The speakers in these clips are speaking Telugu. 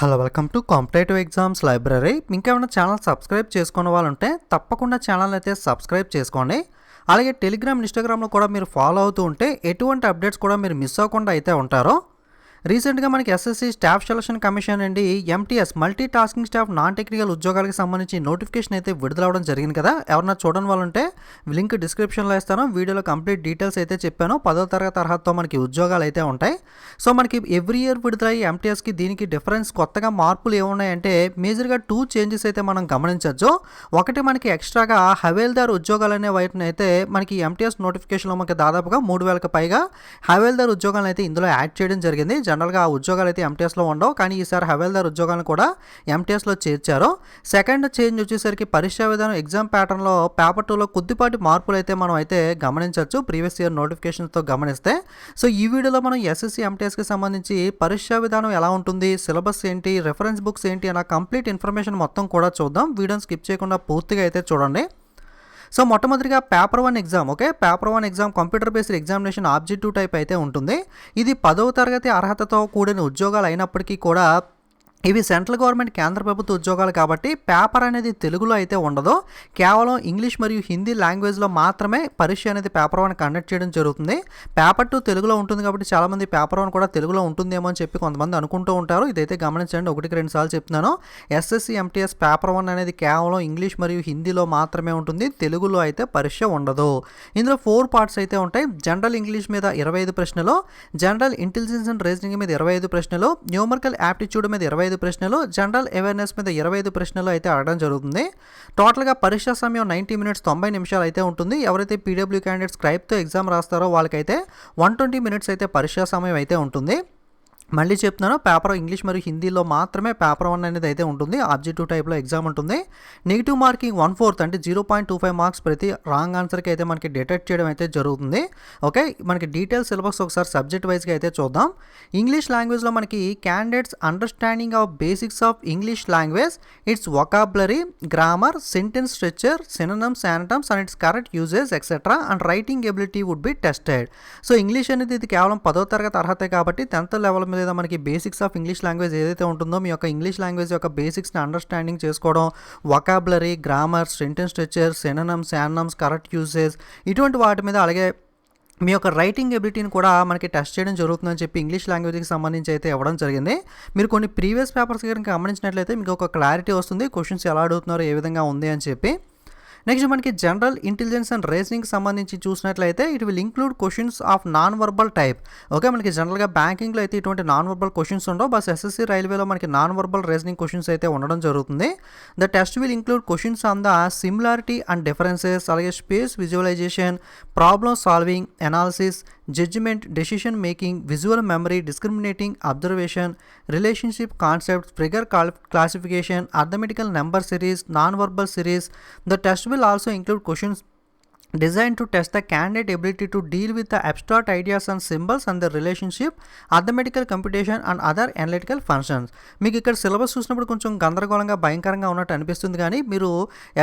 Hello welcome to competitive exams library. ఇంకేమైనా ఛానల్ సబ్స్క్రైబ్ చేసుకున్న వాళ్ళు ఉంటే తప్పకుండా ఛానల్ అయితే సబ్స్క్రైబ్ చేసుకోండి. అలాగే టెలిగ్రామ్, ఇన్స్టాగ్రామ్లో కూడా మీరు ఫాలో అవుతూ ఉంటే ఎటువంటి అప్డేట్స్ కూడా మీరు మిస్ అవ్వకుండా అయితే ఉంటారో. రీసెంట్గా మనకి ఎస్ఎస్సి స్టాఫ్ సెలక్షన్ కమిషన్ అండి MTS multi tasking staff non technical ఉద్యోగాలకు సంబంధించి నోటిఫికేషన్ అయితే విడుదలవడం జరిగింది కదా. ఎవరన్నా చూడని వాళ్ళు ఉంటే లింక్ డిస్క్రిప్షన్లో ఇస్తాను. వీడియోలో కంప్లీట్ డీటెయిల్స్ అయితే చెప్పాను. 10వ తరగతి అర్హతతో మనకి ఉద్యోగాలు అయితే ఉంటాయి. సో మనకి ఎవ్రీ ఇయర్ విడుదలయ్యే ఎంటీఎస్కి దీనికి డిఫరెన్స్ కొత్తగా మార్పులు ఏమున్నాయంటే మేజర్గా 2 చేంజెస్ అయితే మనం గమనించవచ్చు. ఒకటి మనకి ఎక్స్ట్రాగా హవేల్దార్ ఉద్యోగాలు అనే వాటిని అయితే మనకి ఎంటీఎస్ నోటిఫికేషన్లో మనకి దాదాపుగా 3000కి పైగా హవేల్దార్ ఉద్యోగాలను అయితే ఇందులో యాడ్ చేయడం జరిగింది. జనరల్గా ఆ ఉద్యోగాలు అయితే ఎంటీఎస్లో ఉండవు, కానీ ఈసారి హవేల్దార్ ఉద్యోగాలను కూడా ఎంటీఎస్లో చేర్చారు. సెకండ్ చేంజ్ వచ్చేసరికి పరీక్షా విధానం ఎగ్జామ్ ప్యాటర్న్లో పేపర్ 2లో కొద్దిపాటి మార్పులు అయితే మనం అయితే గమనించవచ్చు ప్రీవియస్ ఇయర్ నోటిఫికేషన్స్తో గమనిస్తే. సో ఈ వీడియోలో మనం ఎస్ఎస్సి ఎంటీఎస్కి సంబంధించి పరీక్షా విధానం ఎలా ఉంటుంది, సిలబస్ ఏంటి, రెఫరెన్స్ బుక్స్ ఏంటి అన్న కంప్లీట్ ఇన్ఫర్మేషన్ మొత్తం కూడా చూద్దాం. వీడియోని స్కిప్ చేయకుండా పూర్తిగా అయితే చూడండి. సో మొట్టమొదటిగా paper 1 exam. Okay, paper 1 exam computer based examination objective type అయితే ఉంటుంది. ఇది 10వ తరగతి అర్హతతో కూడిన ఉద్యోగాలు అయినప్పటికీ కూడా ఇవి సెంట్రల్ గవర్నమెంట్ కేంద్ర ప్రభుత్వ ఉద్యోగాలు కాబట్టి పేపర్ అనేది తెలుగులో అయితే ఉండదు. కేవలం ఇంగ్లీష్ మరియు హిందీ లాంగ్వేజ్లో మాత్రమే పరీక్ష అనేది పేపర్ 1 కండక్ట్ చేయడం జరుగుతుంది. పేపర్ 2 తెలుగులో ఉంటుంది కాబట్టి చాలామంది పేపర్ 1 కూడా తెలుగులో ఉంటుందేమో అని చెప్పి కొంతమంది అనుకుంటూ ఉంటారు. ఇదైతే గమనించండి, 1-2 సార్లు చెప్తున్నాను. ఎస్ఎస్సి ఎంటీఎస్ పేపర్ 1 అనేది కేవలం ఇంగ్లీష్ మరియు హిందీలో మాత్రమే ఉంటుంది, తెలుగులో అయితే పరీక్ష ఉండదు. ఇందులో 4 పార్ట్స్ అయితే ఉంటాయి. జనరల్ ఇంగ్లీష్ మీద 25 ప్రశ్నలు, జనరల్ ఇంటెలిజెన్స్ అండ్ రీజనింగ్ మీద 25 ప్రశ్నలు, న్యూమరికల్ యాప్టిట్యూడ్ మీద 25 ప్రశ్నలు, జనరల్ అవేర్నెస్ మీద 25 ప్రశ్నలు అయితే అడగడం జరుగుతుంది. టోటల్గా పరీక్షా సమయం 90 మినిట్స్ 90 నిమిషాలు అయితే ఉంటుంది. ఎవరైతే పీడబ్ల్యూ క్యాండిడేట్ స్క్రైబ్తో ఎగ్జామ్ రాస్తారో వాళ్ళకైతే 120 మినిట్స్ అయితే పరీక్షా సమయం అయితే ఉంటుంది. మళ్ళీ చెప్తున్నాను, పేపర్ ఇంగ్లీష్ మరియు హిందీలో మాత్రమే పేపర్ 1 అనేది అయితే ఉంటుంది. ఆబ్జెక్టివ్ టైప్లో ఎగ్జామ్ ఉంటుంది. నెగిటివ్ మార్కింగ్ 1/4 అంటే 0.25 మార్క్స్ ప్రతి రాంగ్ ఆన్సర్కి అయితే మనకి డిటెక్ట్ చేయడం అయితే జరుగుతుంది. ఓకే, మనకి డీటెయిల్ సిలబస్ ఒకసారి సబ్జెక్ట్ వైజ్గా అయితే చూద్దాం. ఇంగ్లీష్ లాంగ్వేజ్లో మనకి candidates understanding of basics of English language, its vocabulary, grammar, sentence structure, synonyms, antonyms and its correct uses etcetera and writing ability would be tested. So English అనేది ఇది కేవలం 10వ తరగతి అర్హతే కాబట్టి 10th లెవెల్ మీద మనకి బేసిక్స్ ఆఫ్ ఇంగ్లీష్ లాంగ్వేజ్ ఏదైతే ఉంటుందో మీ యొక్క ఇంగ్లీష్ లాంగ్వేజ్ యొక్క బేసిక్స్ని అండర్స్టాండింగ్ చేసుకోవడం, vocabulary, grammar, sentence structure, synonyms, antonyms, correct uses ఇటువంటి వాటి మీద, అలాగే మీ యొక్క రైటింగ్ ఎబిలిటీని కూడా మనకి టెస్ట్ చేయడం జరుగుతుందని చెప్పి ఇంగ్లీష్ లాంగ్వేజ్కి సంబంధించి అయితే ఇవ్వడం జరిగింది. మీరు కొన్ని ప్రీవియస్ పేపర్స్ కనుక గమనించినట్లయితే మీకు ఒక క్లారిటీ వస్తుంది, క్వశ్చన్స్ ఎలా అడుగుతున్నారో ఏ విధంగా ఉంది అని చెప్పి. నెక్స్ట్ మనకి జనరల్ ఇంటెలిజెన్స్ అండ్ రీజనింగ్ సంబంధించి చూసినట్లయితే it will include questions of non verbal type. Okay, మనకి జనరల్గా బ్యాంకింగ్లో అయితే ఇటువంటి నాన్ వర్బల్ క్వశ్చన్స్ ఉండవు, బస్ ఎస్ఎస్సి రైల్వేలో మనకి నాన్ వర్బల్ రీజనింగ్ క్వశ్చన్స్ అయితే ఉండడం జరుగుతుంది. The test will include questions on the similarity and differences, అలాగే space visualization, problem solving, analysis, judgement, decision making, visual memory, discriminating observation, relationship concepts, figure classification, arithmetical number series, non verbal series. The test will also include questions designed to test the candidate ability to deal with the abstract ideas and symbols and their relationship, arithmetical computation and other analytical functions. మీకు ఇక్కడ సిలబస్ చూసినప్పుడు కొంచెం గందరగోళంగా భయంకరంగా ఉన్నట్టు అనిపిస్తుంది, కానీ మీరు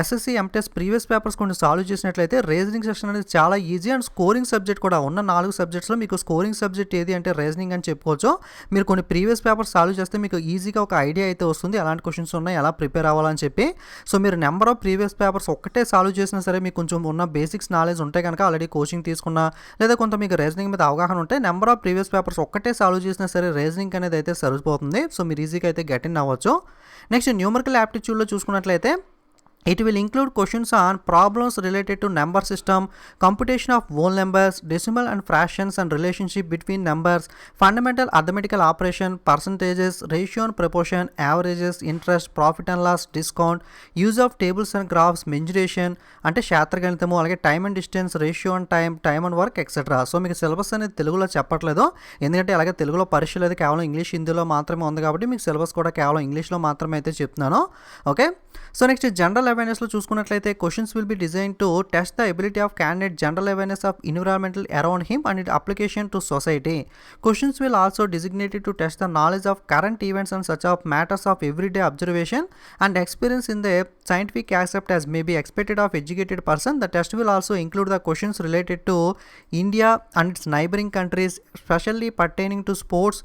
ఎస్ఎస్సి ఎంటీఎస్ ప్రీవియస్ పేపర్స్ కొన్ని సాల్వ్ చేసినట్లయితే రీజనింగ్ సెక్షన్ అనేది చాలా ఈజీ అండ్ స్కోరింగ్ సబ్జెక్ట్ కూడా. ఉన్న 4 సబ్జెక్ట్స్లో మీకు స్కోరింగ్ సబ్జెక్ట్ ఏది అంటే రీజనింగ్ అని చెప్పుకోవచ్చు. మీరు కొన్ని ప్రీవియస్ పేపర్స్ సాల్వ్ చేస్తే మీకు ఈజీగా ఒక ఐడియా అయితే వస్తుంది ఎలాంటి క్వశ్చన్స్ ఉన్నాయి, ఎలా ప్రిపేర్ అవ్వాలని చెప్పి. సో మీరు నెంబర్ ఆఫ్ ప్రీవియస్ పేపర్స్ ఒక్కటే సాల్వ్ చేసినా సరే మీకు కొంచెం ఉన్న బేసిక్స్ నాలెడ్జ్ ఉంటే కనుక, ఆల్రెడీ కోచింగ్ తీసుకున్నా లేదా కొంత మీకు రీజనింగ్ మీద అవగాహన ఉంటే నెంబర్ ఆఫ్ ప్రీవియస్ పేపర్స్ ఒక్కటే సాల్వ్ చేసినా సరే రీజనింగ్ అనేది అయితే సరిపోతుంది. సో మీరు ఈజీగా అయితే గెట్ ఇన్ అవ్వచ్చు. నెక్స్ట్ న్యూమరికల్ యాప్టిట్యూడ్లో చూసుకున్నట్లయితే it will include questions on problems related to number system, computation of whole numbers, decimal and fractions and relationship between numbers, fundamental arithmetical operation, percentages, ratio and proportion, averages, interest, profit and loss, discount, use of tables and graphs, mensuration అంటే శాస్త్రగణితము, అలాగే time and distance, ratio and time and work etcetera. So మీకు సిలబస్ అనేది తెలుగులో చెప్పట్లేదు, ఎందుకంటే అలాగే తెలుగులో పరీక్ష లేదు, కేవలం ఇంగ్లీష్ హిందీలో మాత్రమే ఉంది కాబట్టి మీకు సిలబస్ కూడా కేవలం ఇంగ్లీష్లో మాత్రమే అయితే చెప్తున్నాను. ఓకే, సో నెక్స్ట్ జనరల్ అవేర్నెస్లో చూసుకున్నట్లయితే questions will be design to test the ability of candidate general awareness of environmental around him and it application to society. Questions will also designated to test the knowledge of current events and such of matters of everyday observation and experience in the scientific accept as may be expected of educated person. The test will also include the questions related to India and its neighboring countries, especially pertaining to sports,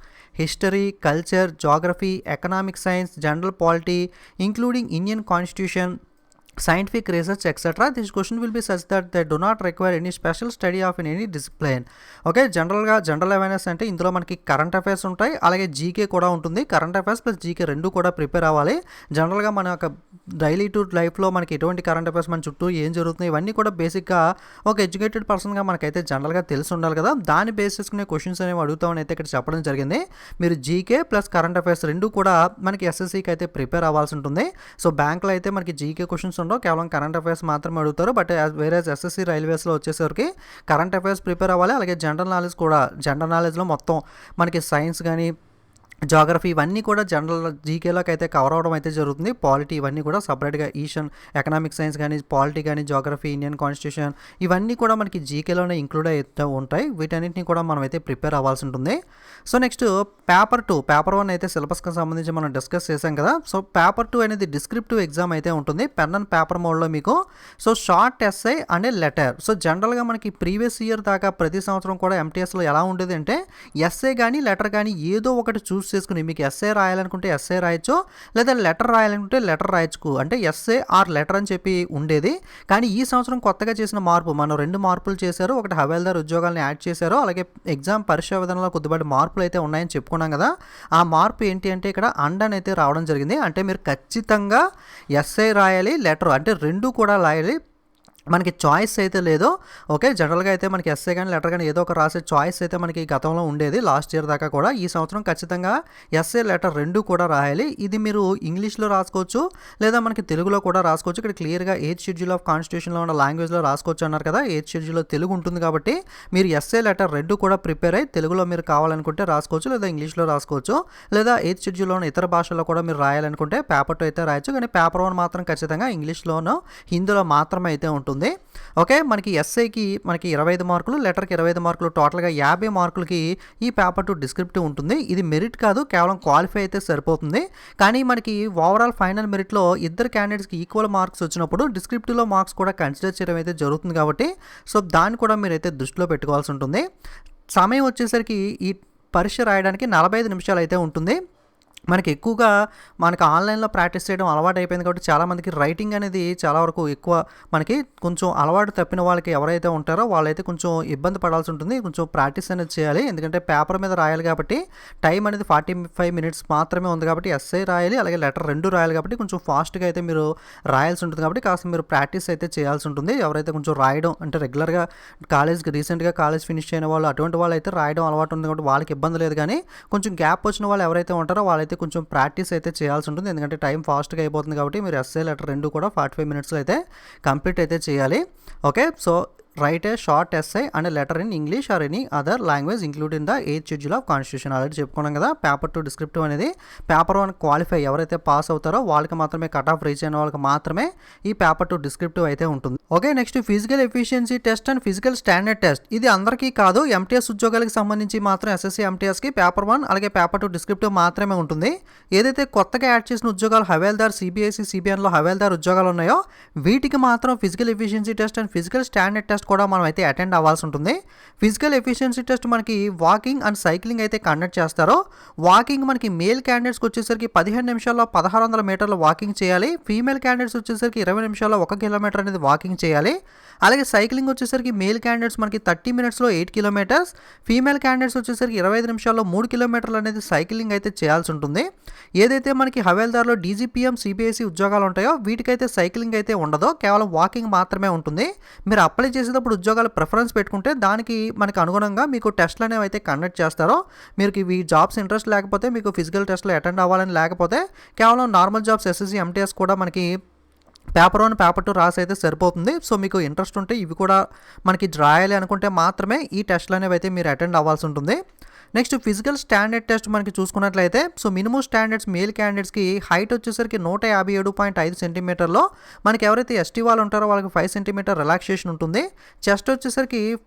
history, culture, geography, economic science, general polity, including Indian constitution, scientific research, etc. This question will be such that they do not require any special study of in any discipline. Okay, general awareness అంటే ఇందులో మనకి కరెంట్ అఫైర్స్ ఉంటాయి, అలాగే జీకే కూడా ఉంటుంది. కరెంట్ అఫైర్స్ ప్లస్ జీకే రెండు కూడా ప్రిపేర్ అవ్వాలి. జనరల్గా మన యొక్క డైలీ టు లైఫ్లో మనకి ఎటువంటి కరెంట్ అఫైర్స్ మన చుట్టూ ఏం జరుగుతుంది ఇవన్నీ కూడా బేసిక్గా ఒక ఎడ్యుకేటెడ్ పర్సన్గా మనకైతే జనరల్గా తెలిసి ఉండాలి కదా. దాన్ని బేస్ చేసుకునే క్వశ్చన్స్ అనేవి అడుగుతామని అయితే ఇక్కడ చెప్పడం జరిగింది. మీరు జీకే ప్లస్ కరెంట్ అఫైర్స్ రెండు కూడా మనకి ఎస్ఎస్సికి అయితే ప్రిపేర్ అవ్వాల్సి ఉంటుంది. సో బ్యాంక్లో అయితే మనకి జీకే క్వశ్చన్స్ ఉండవు, కేవలం కరెంట్ అఫైర్స్ మాత్రమే అడుగుతారు. బట్ వేరే ఎస్ఎస్సి రైల్వేస్లో వచ్చేసరికి కరెంట్ అఫైర్స్ ప్రిపేర్ అవ్వాలి, అలాగే జనరల్ నాలెడ్జ్ కూడా. జనరల్ నాలెడ్జ్లో మొత్తం మనకి సైన్స్ కానీ జాగ్రఫీ ఇవన్నీ కూడా జనరల్ జీకేలోకి అయితే కవర్ అవ్వడం అయితే జరుగుతుంది. పాలిటీ ఇవన్నీ కూడా సపరేట్గా ఈషన్ ఎకనామిక్ సైన్స్ కానీ పాలిటీ కానీ జాగ్రఫీ ఇండియన్ కాన్స్టిట్యూషన్ ఇవన్నీ కూడా మనకి జీకేలోనే ఇంక్లూడ్ అయితే ఉంటాయి. వీటన్నిటిని కూడా మనం అయితే ప్రిపేర్ అవ్వాల్సి ఉంటుంది. సో నెక్స్ట్ పేపర్ 2, పేపర్ 1 అయితే సిలబస్కి సంబంధించి మనం డిస్కస్ చేసాం కదా. సో పేపర్ 2 అనేది డిస్క్రిప్టివ్ ఎగ్జామ్ అయితే ఉంటుంది పెన్ అండ్ పేపర్ మోడ్లో మీకు. So short SI and letter. So జనరల్గా మనకి ప్రీవియస్ ఇయర్ దాకా ప్రతి సంవత్సరం కూడా ఎంటీఎస్లో ఎలా ఉండేది అంటే ఎస్ఐ కానీ లెటర్ కానీ ఏదో ఒకటి చూస్ చేసుకుని మీకు ఎస్ఏ రాయాలనుకుంటే ఎస్ఏ రాయొచ్చు, లేదా లెటర్ రాయాలనుకుంటే లెటర్ రాయొచ్చు. అంటే ఎస్ఏ ఆర్ లెటర్ అని చెప్పి ఉండేది. కానీ ఈ సంవత్సరం కొత్తగా చేసిన మార్పు, మనం 2 మార్పులు చేశారు. ఒకటి హవాల్దార్ ఉద్యోగాలను యాడ్ చేశారు, అలాగే ఎగ్జామ్ పరీక్షా విధానంలో కొద్దిపాటి మార్పులు అయితే ఉన్నాయని చెప్పుకున్నాం కదా. ఆ మార్పు ఏంటి అంటే ఇక్కడ అండన్ అయితే రావడం జరిగింది. అంటే మీరు ఖచ్చితంగా ఎస్ఏ రాయాలి, లెటర్ అంటే రెండు కూడా రాయాలి. మనకి చాయిస్ అయితే లేదు. ఓకే, జనరల్గా అయితే మనకి ఎస్ఏ కానీ లెటర్ కానీ ఏదో ఒక రాసే చాయిస్ అయితే మనకి గతంలో ఉండేది లాస్ట్ ఇయర్ దాకా కూడా. ఈ సంవత్సరం ఖచ్చితంగా ఎస్ఏ లెటర్ రెండు కూడా రాయాలి. ఇది మీరు ఇంగ్లీష్లో రాసుకోవచ్చు, లేదా మనకి తెలుగులో కూడా రాసుకోవచ్చు. ఇక్కడ క్లియర్గా 8th షెడ్యూల్ ఆఫ్ కాన్స్టిట్యూషన్లో ఉన్న లాంగ్వేజ్లో రాసుకోవచ్చు అన్నారు కదా. 8th షెడ్యూల్లో తెలుగు ఉంటుంది కాబట్టి మీరు ఎస్ఏ లెటర్ రెండు కూడా ప్రిపేర్ అయ్యి తెలుగులో మీరు కావాలనుకుంటే రాసుకోవచ్చు, లేదా ఇంగ్లీష్లో రాసుకోవచ్చు, లేదా 8th షెడ్యూల్లో ఉన్న ఇతర భాషల్లో కూడా మీరు రాయాలనుకుంటే పేపర్ 2 అయితే రాయొచ్చు. కానీ పేపర్ 1 మాత్రం ఖచ్చితంగా ఇంగ్లీష్లోనో హిందీలో మాత్రమే అయితే ఉంటుంది. ఓకే, మనకి ఎస్ఐకి మనకి 25 మార్కులు, లెటర్కి 25 మార్కులు, టోటల్గా 50 మార్కులకి ఈ పేపర్ 2 డిస్క్రిప్టివ్ ఉంటుంది. ఇది మెరిట్ కాదు, కేవలం క్వాలిఫై అయితే సరిపోతుంది. కానీ మనకి ఓవరాల్ ఫైనల్ మెరిట్లో ఇద్దరు క్యాండిడేట్స్కి ఈక్వల్ మార్క్స్ వచ్చినప్పుడు డిస్క్రిప్టివ్లో మార్క్స్ కూడా కన్సిడర్ చేయడం అయితే జరుగుతుంది కాబట్టి సో దాన్ని కూడా మీరైతే దృష్టిలో పెట్టుకోవాల్సి ఉంటుంది. సమయం వచ్చేసరికి ఈ పరీక్ష రాయడానికి 45 నిమిషాలు అయితే ఉంటుంది. మనకి ఎక్కువగా మనకి ఆన్లైన్లో ప్రాక్టీస్ చేయడం అలవాటు అయిపోయింది కాబట్టి చాలామందికి రైటింగ్ అనేది చాలా వరకు ఎక్కువ మనకి కొంచెం అలవాటు తప్పిన వాళ్ళకి ఎవరైతే ఉంటారో వాళ్ళైతే కొంచెం ఇబ్బంది పడాల్సి ఉంటుంది. కొంచెం ప్రాక్టీస్ అనేది చేయాలి, ఎందుకంటే పేపర్ మీద రాయాలి కాబట్టి టైం అనేది 45 మినిట్స్ మాత్రమే ఉంది కాబట్టి ఎస్ఐ రాయాలి, అలాగే లెటర్ రెండు రాయాలి కాబట్టి కొంచెం ఫాస్ట్గా అయితే మీరు రాయాల్సి ఉంటుంది. కాబట్టి కాస్త మీరు ప్రాక్టీస్ అయితే చేయాల్సి ఉంటుంది. ఎవరైతే కొంచెం రాయడం అంటే రెగ్యులర్గా రీసెంట్గా కాలేజ్ ఫినిష్ అయిన వాళ్ళు అటువంటి వాళ్ళు అయితే రాయడం అలవాటు ఉంది కాబట్టి వాళ్ళకి ఇబ్బంది లేదు. కానీ కొంచెం గ్యాప్ వచ్చిన వాళ్ళు ఎవరైతే ఉంటారో వాళ్ళైతే కొంచెం ప్రాక్టీస్ అయితే చేయాల్సి ఉంటుంది, ఎందుకంటే టైం ఫాస్ట్గా అయిపోతుంది కాబట్టి మీరు ఎస్ఏ లెటర్ రెండు కూడా 45 మినిట్స్లో అయితే కంప్లీట్ అయితే చేయాలి. Okay, so right A short SI and letter in English or any other language include in the 8th schedule of constitution. Already చెప్పుకున్నాం కదా. పేపర్ 2 డిస్క్రిప్టివ్ అనేది పేపర్ 1 క్వాలిఫై ఎవరైతే పాస్ అవుతారో వాళ్ళకి మాత్రమే, కట్ ఆఫ్ రీచ్ అయిన వాళ్ళకి మాత్రమే ఈ పేపర్ 2 డిస్క్రిప్టివ్ అయితే ఉంటుంది. Okay, next physical efficiency test and physical standard test. ఇది అందరికీ కాదు, ఎంటీఎస్ ఉద్యోగాలకు సంబంధించి మాత్రం ఎస్ఎస్సీ ఎంటీఎస్కి పేపర్ 1 అలాగే పేపర్ 2 డిస్క్రిప్టివ్ మాత్రమే ఉంటుంది. ఏదైతే కొత్తగా యాడ్ చేసిన ఉద్యోగాలు హవాల్దార్, సిబిఐసి, సిబిఎన్లో హవాల్దార్ ఉద్యోగాలు ఉన్నాయో వీటికి మాత్రం physical efficiency test and physical standard test కూడా మనం అయితే అటెండ్ అవ్వాల్సి ఉంటుంది. ఫిజికల్ ఎఫిషియన్సీ టెస్ట్ మనకి వాకింగ్ అండ్ సైక్లింగ్ అయితే కండక్ట్ చేస్తారో. వాకింగ్ మనకి మేల్ క్యాండిడేట్స్కి వచ్చేసరికి 15 నిమిషాల్లో 1600 మీటర్లు వాకింగ్ చేయాలి. ఫీమేల్ క్యాండిడేట్స్ వచ్చేసరికి 20 నిమిషాల్లో 1 కిలోమీటర్ అనేది వాకింగ్ చేయాలి. అలాగే సైక్లింగ్ వచ్చేసరికి మేల్ క్యాండిడేట్స్ మనకి 30 మినిట్స్లో 8 కిలోమీటర్స్, ఫీమేల్ క్యాండిడేట్స్ వచ్చేసరికి 25 నిమిషాల్లో 3 కిలోమీటర్లు అనేది సైక్లింగ్ అయితే చేయాల్సి ఉంటుంది. ఏదైతే మనకి హవాల్దార్లో డీజీపీఎం, సిబిఐసి ఉద్యోగాలు ఉంటాయో వీటికైతే సైక్లింగ్ అయితే ఉండదో, కేవలం వాకింగ్ మాత్రమే ఉంటుంది. మీరు అప్లై చేసేటప్పుడు ఉద్యోగాలు ప్రిఫరెన్స్ పెట్టుకుంటే దానికి మనకి అనుగుణంగా మీకు టెస్ట్లు అనేవి అయితే కండక్ట్ చేస్తారో. మీకు ఈ జాబ్స్ ఇంట్రెస్ట్ లేకపోతే, మీకు ఫిజికల్ టెస్ట్లో అటెండ్ అవ్వాలని లేకపోతే కేవలం నార్మల్ జాబ్స్ ఎస్ఎస్సీ ఎంటీఎస్ కూడా మనకి పేపర్ 1 పేపర్ 2 రాసి అయితే సరిపోతుంది. సో మీకు ఇంట్రెస్ట్ ఉంటే ఇవి కూడా మనకి రాయాలి అనుకుంటే మాత్రమే ఈ టెస్ట్లు అనేవి అయితే మీరు అటెండ్ అవ్వాల్సి ఉంటుంది. నెక్స్ట్ ఫిజికల్ స్టాండర్డ్ టెస్ట్ మనకి చూసుకున్నట్లయితే సో మినిమం స్టాండర్డ్స్ మేల్ క్యాండిడేట్స్కి హైట్ వచ్చేసరికి 157.5 సెంటీమీటర్లో, మనకి ఎవరైతే ఎస్టీ వాళ్ళు ఉంటారో వాళ్ళకి 5 సెంటీమీటర్ రిలాక్సేషన్ ఉంటుంది. చెస్ట్ వచ్చేసరికి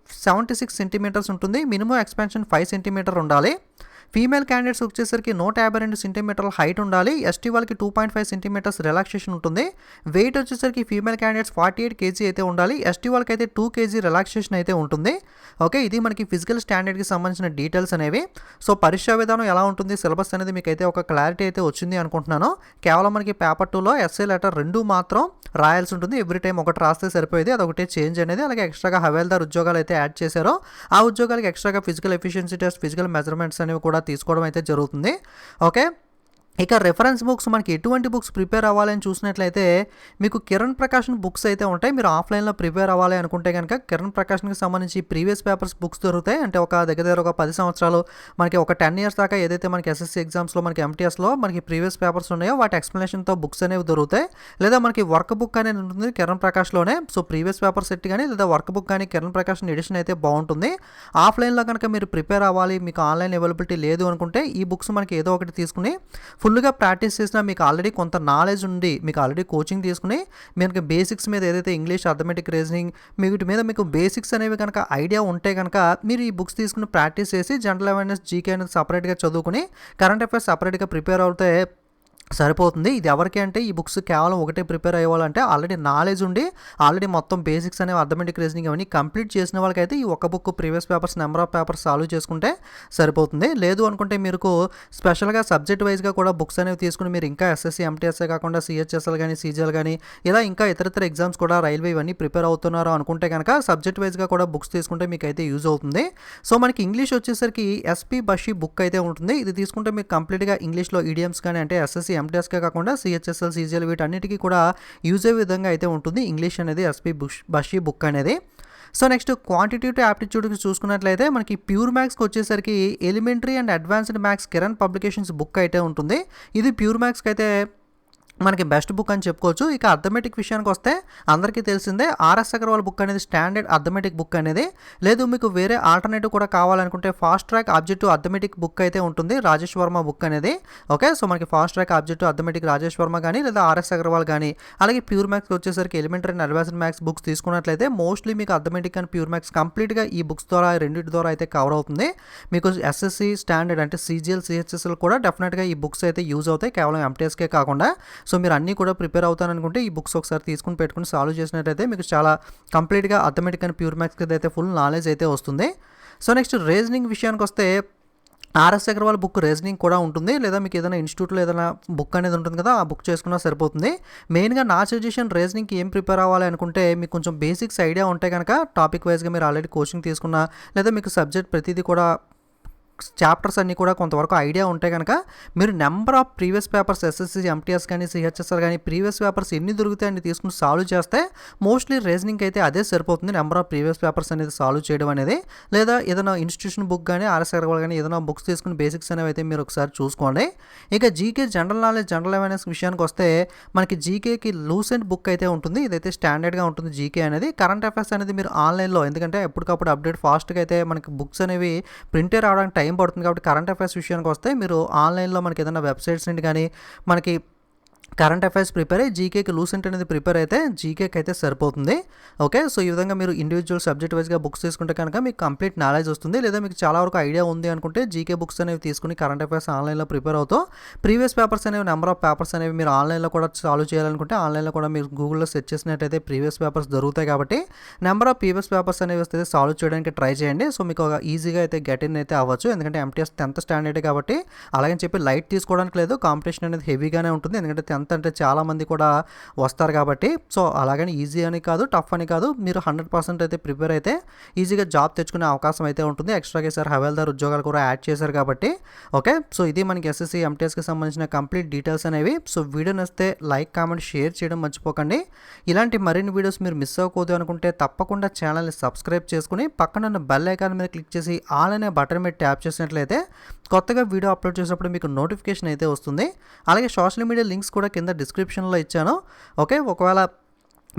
76 సెంటీమీటర్స్ ఉంటుంది. మినిమం ఎక్స్పాన్షన్ 5 సెంటీమీటర్ ఉండాలి. ఫీమేల్ క్యాండిడేట్స్ వచ్చేసరికి 152 సెంటీమీటర్ల హైట్ ఉండాలి. ఎస్టీ వాళ్ళకి 2.5 సెంటీమీటర్స్ రిలాక్సేషన్ ఉంటుంది. వెయిట్ వచ్చేసరికి ఫీమేల్ క్యాండిడేట్స్ 48 కేజీ అయితే ఉండాలి. ఎస్టీ వాళ్ళకి అయితే 2 కేజీ రిలాక్సేషన్ అయితే ఉంటుంది. ఓకే, ఇది మనకి ఫిజికల్ స్టాండర్డ్కి సంబంధించిన డీటెయిల్స్ అనేవి. సో పరీక్షా విధానం ఎలా ఉంటుంది, సిలబస్ అనేది మీకు అయితే ఒక క్లారిటీ అయితే వచ్చింది అనుకుంటున్నాను. కేవలం మనకి పేపర్ 2లో ఎస్ఏ లెటర్ 2 మాత్రం రాయాల్సి ఉంటుంది. ఎవ్రీ టైం ఒకటి రాస్తే సరిపోయేది, అదొకటే చేంజ్ అనేది. అలాగే ఎక్స్ట్రాగా హవేల్దార్ ఉద్యోగాలు అయితే యాడ్ చేశారో ఆ ఉద్యోగాలకి ఎక్స్ట్రాగా physical efficiency test, physical measurements అనేవి కూడా తీసుకోవడం అయితే జరుగుతుంది. ఓకే, ఇక రెఫరెన్స్ బుక్స్ మనకి ఎటువంటి బుక్స్ ప్రిపేర్ అవ్వాలని చూసినట్లయితే మీకు కిరణ్ ప్రకాశన్ బుక్స్ అయితే ఉంటాయి. మీరు ఆఫ్లైన్లో ప్రిపేర్ అవ్వాలి అనుకుంటే కనుక కిరణ్ ప్రకాశన్కి సంబంధించి ప్రీవియస్ పేపర్స్ బుక్స్ దొరుకుతాయి. అంటే ఒక దగ్గర ఒక 10 సంవత్సరాలు మనకి ఒక 10 ఇయర్స్ దాకా ఏదైతే మనకి ఎస్ఎస్సీ ఎగ్జామ్స్లో మనకి ఎంటీఎస్లో మనకి ప్రీవియస్ పేపర్స్ ఉన్నాయో వాటి ఎక్స్ప్లెనేషన్తో బుక్స్ అనేవి దొరుకుతాయి. లేదా మనకి వర్క్ బుక్ అనేది ఉంటుంది కిరణ్ ప్రకాష్లోనే. సో ప్రీవియస్ పేపర్ సెట్ కానీ లేదా వర్క్ బుక్ కానీ కిరణ్ ప్రకాశన్ ఎడిషన్ అయితే బాగుంటుంది. ఆఫ్లైన్లో కనుక మీరు ప్రిపేర్ అవ్వాలి, మీకు ఆన్లైన్ అవైలబిలిటీ లేదు అనుకుంటే ఈ బుక్స్ మనకి ఏదో ఒకటి తీసుకుని ఫుల్గా ప్రాక్టీస్ చేసినా, మీకు ఆల్రెడీ కొంత నాలెడ్జ్ ఉండి, మీకు ఆల్రెడీ కోచింగ్ తీసుకుని మీకు బేసిక్స్ మీద ఏదైతే ఇంగ్లీష్, అథమెటిక్, రీజనింగ్ వీటి మీద మీకు బేసిక్స్ అనేవి కనుక ఐడియా ఉంటే కనుక మీరు ఈ బుక్స్ తీసుకుని ప్రాక్టీస్ చేసి జనరల్ అవేర్నెస్, జీకే అనేది సపరేట్గా చదువుకుని కరెంట్ అఫైర్స్ సపరేట్గా ప్రిపేర్ అవుతే సరిపోతుంది. ఇది ఎవరికి అంటే ఈ బుక్స్ కేవలం ఒకటే ప్రిపేర్ అయ్యేవాళ్ళంటే ఆల్రెడీ నాలెడ్జ్ ఉండి ఆల్రెడీ మొత్తం బేసిక్స్ అనేవి అథమెటిక్, రీజనింగ్ అవన్నీ కంప్లీట్ చేసిన వాళ్ళకైతే ఈ ఒక book previous papers number of papers solve చేసుకుంటే సరిపోతుంది. లేదు అనుకుంటే మీకు స్పెషల్గా సబ్జెక్ట్ వైజ్గా కూడా బుక్స్ అనేవి తీసుకుని మీరు ఇంకా ఎస్ఎస్సీ, ఎంటీఎస్ఏ కాకుండా సిహెచ్ఎస్ఎల్ కానీ, సీజీఎల్ కానీ ఇలా ఇంకా ఇతర ఎగ్జామ్స్ కూడా రైల్వే ఇవన్నీ ప్రిపేర్ అవుతున్నారు అనుకుంటే కనుక సబ్జెక్ట్ వైజ్గా కూడా బుక్స్ తీసుకుంటే మీకు అయితే యూజ్ అవుతుంది. సో మనకి ఇంగ్లీష్ వచ్చేసరికి ఎస్పీ బషీ బుక్ అయితే ఉంటుంది. ఇది తీసుకుంటే మీకు కంప్లీట్గా ఇంగ్లీష్లో ఈడియమ్స్ కానీ అంటే ఎస్ఎస్సీ, ఎంటీఎస్కే కాకుండా సిహెచ్ఎస్ఎల్, సీజీఎల్ వీటన్నిటికీ కూడా యూజ్ అయ్యే విధంగా అయితే ఉంటుంది ఇంగ్లీష్ అనేది ఎస్పీ బషీ బుక్ అనేది. సో నెక్స్ట్ క్వాంటిటేటివ్ యాప్టిట్యూడ్కి చూసుకున్నట్లయితే మనకి ప్యూర్ మ్యాథ్స్కి వచ్చేసరికి elementary and advanced maths Kiran publications book అయితే ఉంటుంది. ఇది ప్యూర్ మ్యాథ్స్కి అయితే మనకి బెస్ట్ బుక్ అని చెప్పుకోవచ్చు. ఇక అథమెటిక్ విషయానికి వస్తే అందరికీ తెలిసిందే ఆర్ఎస్ అగర్వాల్ బుక్ అనేది స్టాండర్డ్ అథమెటిక్ బుక్ అనేది. లేదు మీకు వేరే ఆల్టర్నేటివ్ కూడా కావాలనుకుంటే fast track objective arithmetic book అయితే ఉంటుంది, రాజేష్ వర్మ బుక్ అనేది. ఓకే, సో మనకి fast track objective arithmetic Rajesh Varma కానీ లేదా ఆర్ఎస్ అగర్వాల్ కానీ, అలాగే ప్యూర్ మ్యాథ్స్ వచ్చేసరికి elementary and advanced maths books తీసుకున్నట్లయితే మోస్ట్లీ మీకు అథమెటిక్ అండ్ ప్యూర్ మ్యాథ్స్ కంప్లీట్గా ఈ బుక్స్ ద్వారా రెండింటి ద్వారా అయితే కవర్ అవుతుంది. మీకు ఎస్ఎస్సీ స్టాండర్డ్ అంటే సీజీఎల్, సిహెచ్ఎస్ఎల్ కూడా డెఫినెట్గా ఈ బుక్స్ అయితే యూజ్ అవుతాయి, కేవలం ఎంటీఎస్కే కాకుండా. సో మీరు అన్నీ కూడా ప్రిపేర్ అవుతారనుకుంటే ఈ బుక్స్ ఒకసారి తీసుకుని పెట్టుకుని సాల్వ్ చేసినట్టయితే మీకు చాలా కంప్లీట్గా అథమెటిక్ అండ్ ప్యూర్ మ్యాథ్స్కి అయితే ఫుల్ నాలెడ్జ్ అయితే వస్తుంది. సో నెక్స్ట్ రీజనింగ్ విషయానికి వస్తే ఆర్ఎస్ అగర్వాల్ బుక్ రీజనింగ్ కూడా ఉంటుంది. లేదా మీకు ఏదైనా ఇన్స్టిట్యూట్లో ఏదైనా బుక్ అనేది ఉంటుంది కదా, ఆ బుక్ చేసుకున్నా సరిపోతుంది. మెయిన్గా నా సజెషన్ రీజనింగ్కి ఏం ప్రిపేర్ అవ్వాలి అనుకుంటే మీకు కొంచెం బేసిక్స్ ఐడియా ఉంటే కనుక టాపిక్ వైజ్గా మీరు ఆల్రెడీ కోచింగ్ తీసుకున్నా లేదా మీకు సబ్జెక్ట్ ప్రతిదీ కూడా చాప్టర్స్ అన్నీ కూడా కొంతవరకు ఐడియా ఉంటే కనుక మీరు number of previous papers SSC, MTS కానీ, సిహెచ్ఎస్ఆర్ కానీ ప్రీవియస్ పేపర్స్ ఎన్ని దొరుకుతాయి అని తీసుకుని సాల్వ్ చేస్తే మోస్ట్లీ రీజనింగ్ అయితే అదే సరిపోతుంది, నెంబర్ ఆఫ్ ప్రీవియస్ పేపర్స్ అనేది సాల్వ్ చేయడం అనేది. లేదా ఏదైనా ఇన్స్టిట్యూషన్ బుక్ కానీ, ఆర్ఎస్ అగర్వాల్ కానీ ఏదైనా బుక్స్ తీసుకుని బేసిక్స్ అనేవి అయితే మీరు ఒకసారి చూసుకోండి. ఇక GK general knowledge, general awareness విషయానికి వస్తే మనకి జీకేకి లూసెంట్ బుక్ అయితే ఉంటుంది. ఇదైతే స్టాండర్డ్గా ఉంటుంది జీకే అనేది. కరెంట్ అఫైర్స్ అనేది మీరు ఆన్లైన్లో, ఎందుకంటే ఎప్పటికప్పుడు అప్డేట్ ఫాస్ట్గా అయితే మనకి బుక్స్ అనేవి ప్రింటే రావడానికి టైం పడుతుంది కాబట్టి కరెంట్ అఫైర్స్ విషయానికి వస్తే మీరు ఆన్లైన్లో మనకి ఏదైనా వెబ్సైట్స్ నుండి కానీ మనకి కరెంట్ అఫైర్స్ ప్రిపేర్ అయ్యి జీకేకి లూసెంట్ అనేది ప్రిపేర్ అయితే జీకేకి అయితే సరిపోతుంది. ఓకే, సో ఈ విధంగా మీరు ఇండివిజువల్ సబ్జెక్ట్ వైజ్గా బుక్స్ తీసుకుంటే కనుక మీకు కంప్లీట్ నాలెడ్జ్ వస్తుంది. లేదా మీకు చాలా వరకు ఐడియా ఉంది అనుకుంటే జీకే బుక్స్ అనేవి తీసుకుని కరెంట్ అఫైర్స్ ఆన్లైన్లో ప్రిపేర్ అవుతూ ప్రీవియస్ పేపర్స్ అనేవి, నెంబర్ ఆఫ్ పేపర్స్ అనేవి మీరు ఆన్లైన్లో కూడా సాల్వ్ చేయాలనుకుంటే ఆన్లైన్లో కూడా మీరు గూగుల్లో సెర్చ్ చేసినట్టయితే ప్రీవియస్ పేపర్స్ దొరుకుతాయి కాబట్టి నెంబర్ ఆఫ్ ప్రీవియస్ పేపర్స్ అనేవి వస్తే సాల్వ్ చేయడానికి ట్రై చేయండి. సో మీకు ఒక ఈజీగా అయితే గెట్ ఇన్ అయితే అవ్వచ్చు. ఎందుకంటే ఎంటీఎస్ 10th స్టాండర్డ్ కాబట్టి అలాగని చెప్పి లైట్ తీసుకోవడానికి లేదు, కాంపిటీషన్ అనేది హెవీగానే ఉంటుంది. ఎందుకంటే 10th అంటే చాలామంది కూడా వస్తారు కాబట్టి. సో అలాగని ఈజీ అని కాదు, టఫ్ అని కాదు, మీరు 100% అయితే ప్రిపేర్ అయితే ఈజీగా జాబ్ తెచ్చుకునే అవకాశం అయితే ఉంటుంది. ఎక్స్ట్రాగా సార్ హవేల్దార్ ఉద్యోగాలు కూడా యాడ్ చేశారు కాబట్టి. ఓకే, సో ఇది మనకి ఎస్ఎస్సీ, ఎంటీఎస్కి సంబంధించిన కంప్లీట్ డీటెయిల్స్ అనేవి. సో వీడియో నచ్చితే లైక్, కామెంట్, షేర్ చేయడం మర్చిపోకండి. ఇలాంటి మరిన్ని వీడియోస్ మీరు మిస్ అవ్వకూడదు అనుకుంటే తప్పకుండా ఛానల్ని సబ్స్క్రైబ్ చేసుకుని పక్కన ఉన్న బెల్ ఐకాన్ మీద క్లిక్ చేసి ఆల్ అనే బటన్ మీద ట్యాప్ చేసినట్లయితే కొత్తగా వీడియో అప్లోడ్ చేసినప్పుడు మీకు నోటిఫికేషన్ అయితే వస్తుంది. అలాగే సోషల్ మీడియా లింక్స్ కూడా కింద డిస్క్రిప్షన్లో ఇచ్చాను. ఓకే, ఒకవేళ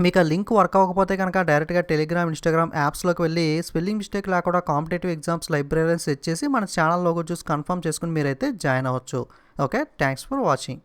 మీకు ఆ లింక్ వర్క్ అవ్వకపోతే కనుక డైరెక్ట్గా టెలిగ్రామ్, ఇన్స్టాగ్రామ్ యాప్స్లోకి వెళ్ళి స్పెల్లింగ్ మిస్టేక్ లేకుండా కాంపిటేటివ్ ఎగ్జామ్స్ లైబ్రరీ సెట్ చేసి మన ఛానల్ లోగో చూసి కన్ఫర్మ్ చేసుకుని మీరైతే జాయిన్ అవ్వచ్చు. Okay, thanks for watching.